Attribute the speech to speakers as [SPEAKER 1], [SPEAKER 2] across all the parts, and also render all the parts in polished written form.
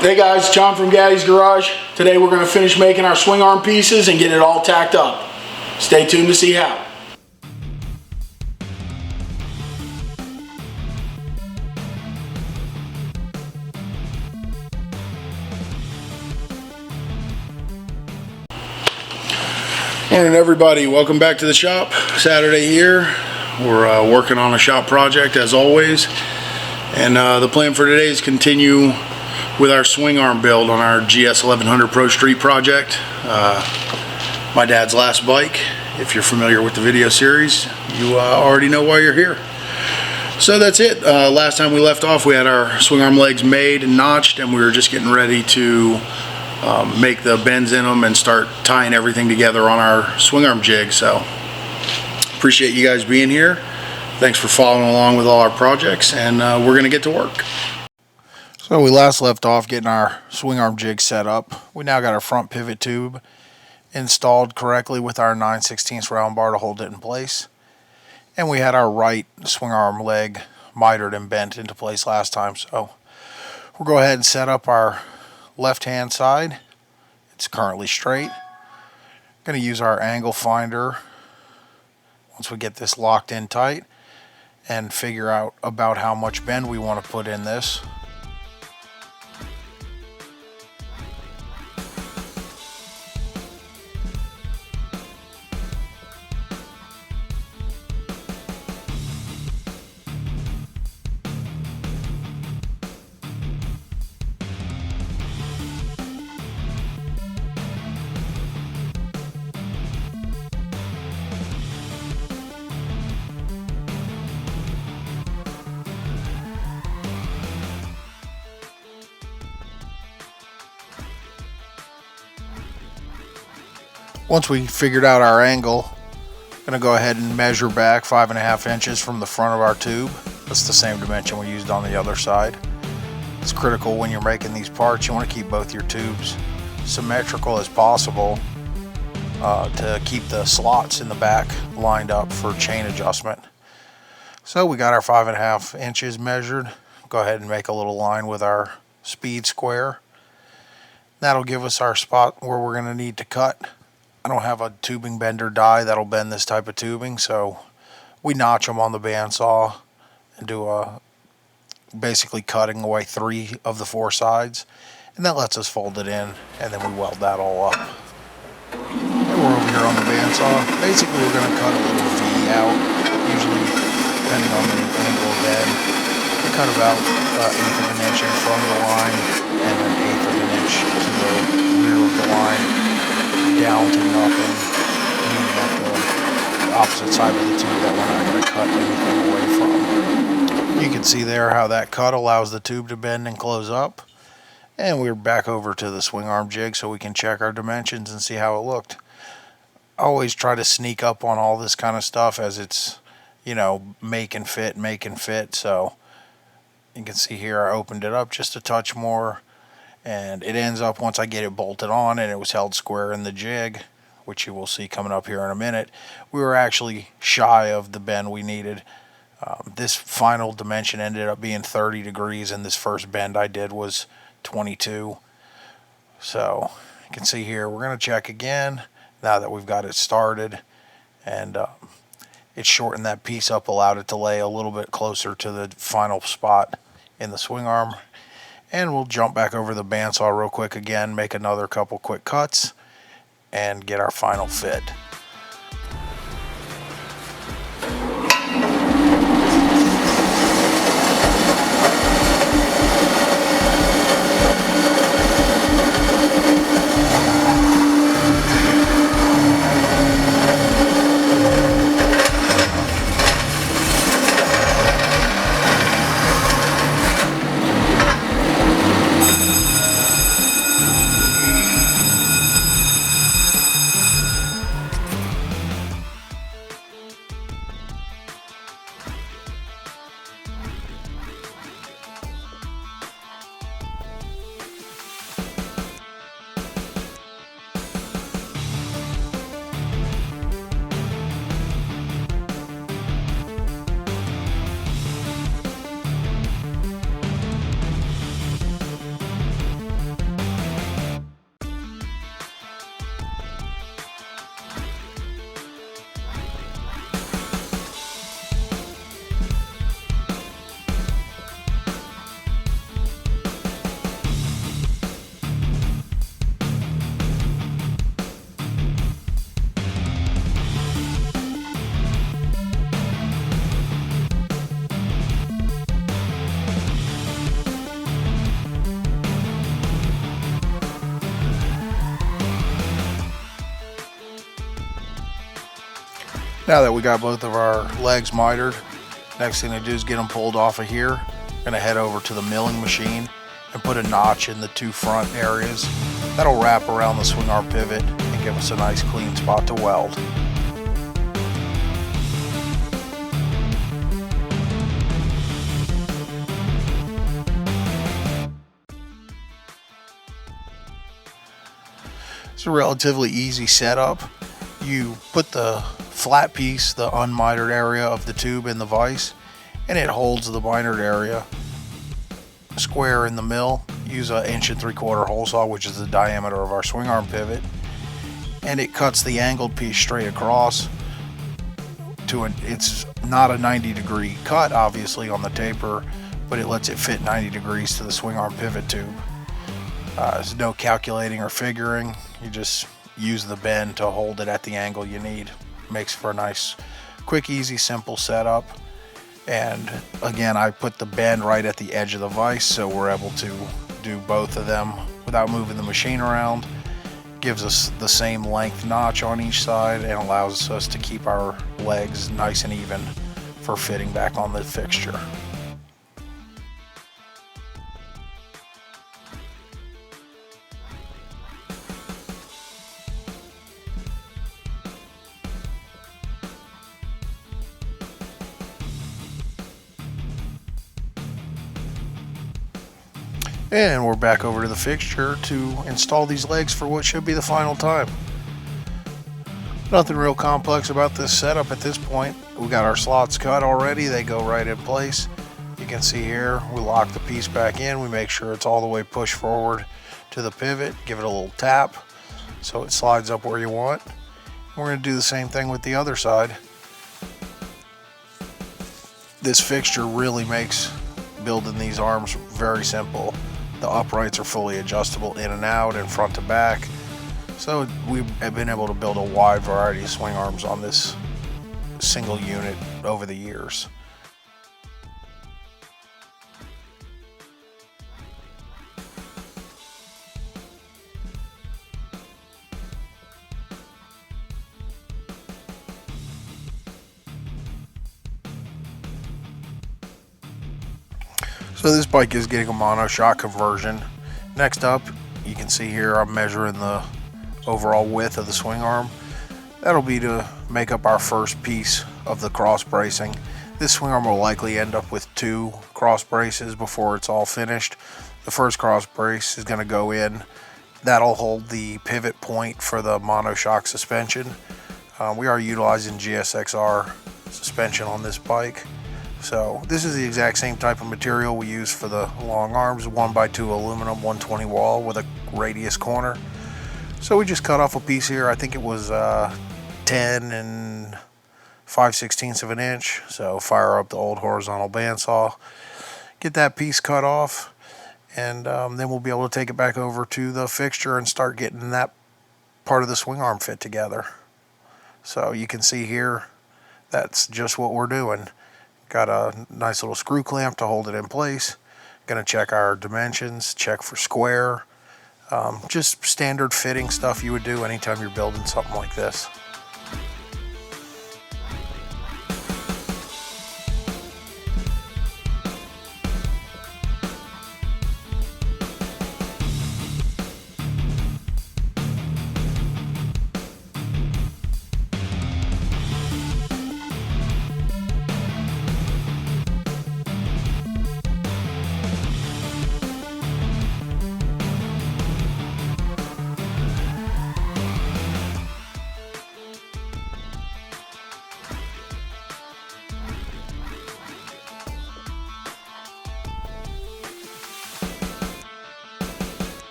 [SPEAKER 1] Hey guys, John from Gaddy's Garage. Today we're going to finish making our swing arm pieces and get it all tacked up. Stay tuned to see how. Morning everybody, welcome back to the shop. Saturday here. We're working on a shop project as always. And the plan for today is continue with our swing arm build on our GS 1100 Pro Street project. My dad's last bike. If you're familiar with the video series, you already know why you're here. So that's it. Last time we left off, we had our swing arm legs made and notched, and we were just getting ready to make the bends in them and start tying everything together on our swing arm jig. So appreciate you guys being here. Thanks for following along with all our projects, and we're going to get to work. So we last left off getting our swing arm jig set up. We now got our front pivot tube installed correctly with our 9/16 round bar to hold it in place. And we had our right swing arm leg mitered and bent into place last time. So we'll go ahead and set up our left hand side. It's currently straight. Going to use our angle finder once we get this locked in tight and figure out about how much bend we want to put in this. Once we figured out our angle, I'm going to go ahead and measure back 5.5 inches from the front of our tube. That's the same dimension we used on the other side. It's critical when you're making these parts. You want to keep both your tubes symmetrical as possible to keep the slots in the back lined up for chain adjustment. So we got our 5.5 inches measured. Go ahead and make a little line with our speed square. That'll give us our spot where we're going to need to cut. I don't have a tubing bender die that'll bend this type of tubing, so we notch them on the bandsaw and do basically cutting away 3 of the 4 sides, and that lets us fold it in, and then we weld that all up. And we're over here on the bandsaw. Basically we're going to cut a little V out, usually depending on the angle of bend. We cut about 1/8 of an inch in front of the line and 1/8 of an inch to the rear of the line, down to nothing, meaning at the opposite side of the tube that we're not going to cut anything away from. You can see there how that cut allows the tube to bend and close up. And we're back over to the swing arm jig so we can check our dimensions and see how it looked. I always try to sneak up on all this kind of stuff as it's, you know, make and fit. So you can see here I opened it up just a touch more. And it ends up, once I get it bolted on and it was held square in the jig, which you will see coming up here in a minute, we were actually shy of the bend we needed. This final dimension ended up being 30 degrees, and this first bend I did was 22. So you can see here, we're going to check again now that we've got it started. And it shortened that piece up, allowed it to lay a little bit closer to the final spot in the swing arm. And we'll jump back over the bandsaw real quick again, make another couple quick cuts, and get our final fit. Now that we got both of our legs mitered, next thing to do is get them pulled off of here. Gonna head over to the milling machine and put a notch in the two front areas. That'll wrap around the swing arm pivot and give us a nice clean spot to weld. It's a relatively easy setup. You put the flat piece, the unmitered area of the tube in the vise, and it holds the mitered area square in the mill. Use an 1 3/4 hole saw, which is the diameter of our swing arm pivot, and it cuts the angled piece straight across to it's not a 90-degree cut obviously on the taper, but it lets it fit 90 degrees to the swing arm pivot tube. There's no calculating or figuring. You just use the bend to hold it at the angle you need. Makes for a nice, quick, easy, simple setup. And again, I put the bend right at the edge of the vise, so we're able to do both of them without moving the machine around. Gives us the same length notch on each side and allows us to keep our legs nice and even for fitting back on the fixture. And we're back over to the fixture to install these legs for what should be the final time. Nothing real complex about this setup at this point. We got our slots cut already. They go right in place. You can see here, we lock the piece back in. We make sure it's all the way pushed forward to the pivot. Give it a little tap so it slides up where you want. We're going to do the same thing with the other side. This fixture really makes building these arms very simple. The uprights are fully adjustable in and out and front to back. So we have been able to build a wide variety of swing arms on this single unit over the years. So this bike is getting a monoshock conversion. Next up, you can see here I'm measuring the overall width of the swing arm. That'll be to make up our first piece of the cross bracing. This swing arm will likely end up with 2 cross braces before it's all finished. The first cross brace is going to go in. That'll hold the pivot point for the monoshock suspension. We are utilizing GSXR suspension on this bike. So this is the exact same type of material we use for the long arms, 1x2 aluminum 120 wall with a radius corner. So we just cut off a piece here. I think it was 10 5/16 of an inch. So fire up the old horizontal bandsaw, get that piece cut off, and then we'll be able to take it back over to the fixture and start getting that part of the swing arm fit together. So you can see here, that's just what we're doing. Got a nice little screw clamp to hold it in place. Gonna check our dimensions, check for square. Just standard fitting stuff you would do anytime you're building something like this.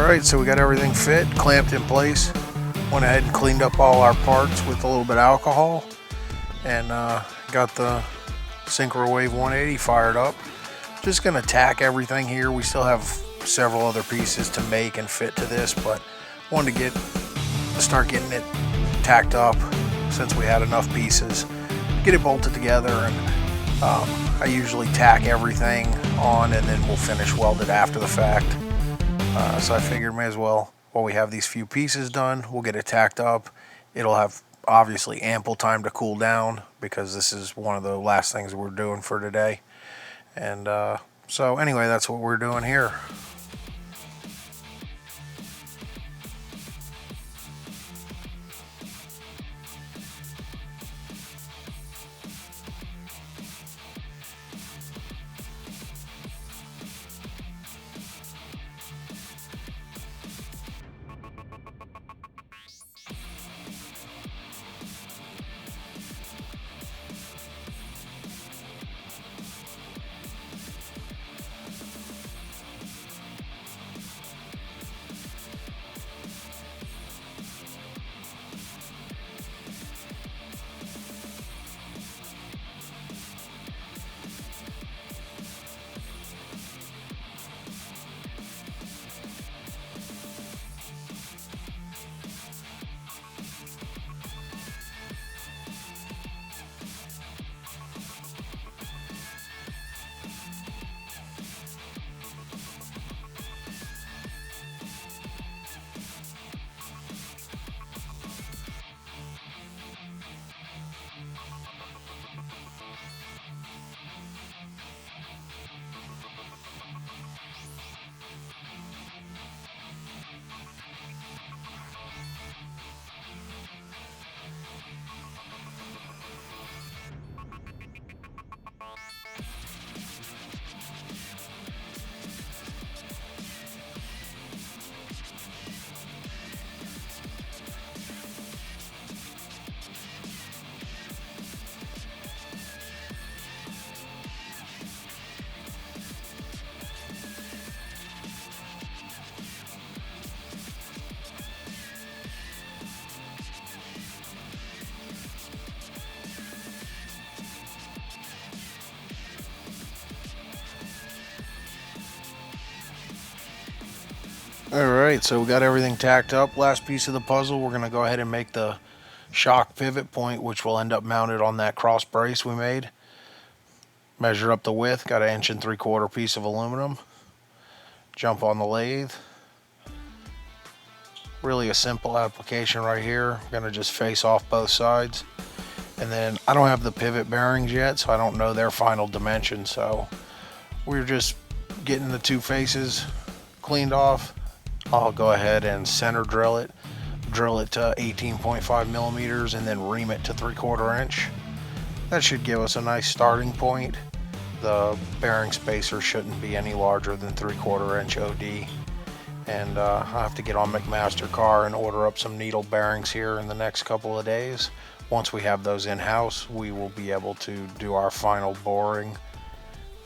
[SPEAKER 1] Alright, so we got everything fit, clamped in place. Went ahead and cleaned up all our parts with a little bit of alcohol, and got the Synchrowave 180 fired up. Just gonna tack everything here. We still have several other pieces to make and fit to this, but wanted to start getting it tacked up since we had enough pieces. Get it bolted together, and I usually tack everything on and then we'll finish weld it after the fact. So I figured may as well, while we have these few pieces done, we'll get it tacked up. It'll have obviously ample time to cool down because this is one of the last things we're doing for today. And so anyway, that's what we're doing here. Alright, so we got everything tacked up. Last piece of the puzzle, we're going to go ahead and make the shock pivot point, which will end up mounted on that cross brace we made. Measure up the width, got an 1 3/4 piece of aluminum. Jump on the lathe. Really a simple application right here. I'm going to just face off both sides. And then I don't have the pivot bearings yet, so I don't know their final dimensions. So we're just getting the two faces cleaned off. I'll go ahead and center drill it to 18.5 millimeters, and then ream it to 3/4 inch. That should give us a nice starting point. The bearing spacer shouldn't be any larger than 3/4 inch OD. And I'll have to get on McMaster-Carr and order up some needle bearings here in the next couple of days. Once we have those in-house, we will be able to do our final boring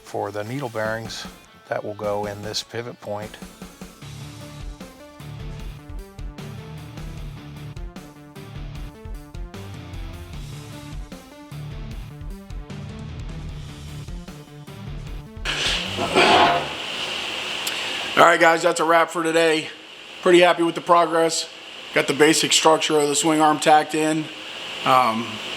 [SPEAKER 1] for the needle bearings that will go in this pivot point.
[SPEAKER 2] Alright guys, that's a wrap for today. Pretty happy with the progress. Got the basic structure of the swing arm tacked in.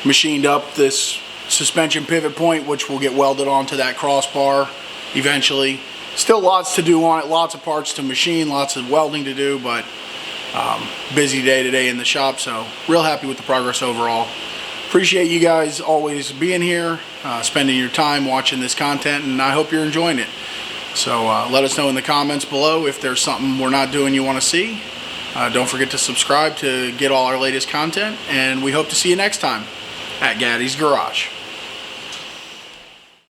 [SPEAKER 2] Machined up this suspension pivot point, which will get welded onto that crossbar eventually. Still lots to do on it, lots of parts to machine, lots of welding to do, but busy day today in the shop, so real happy with the progress overall. Appreciate you guys always being here, spending your time watching this content, and I hope you're enjoying it. So let us know in the comments below if there's something we're not doing you want to see. Don't forget to subscribe to get all our latest content, and we hope to see you next time at Gaddy's Garage.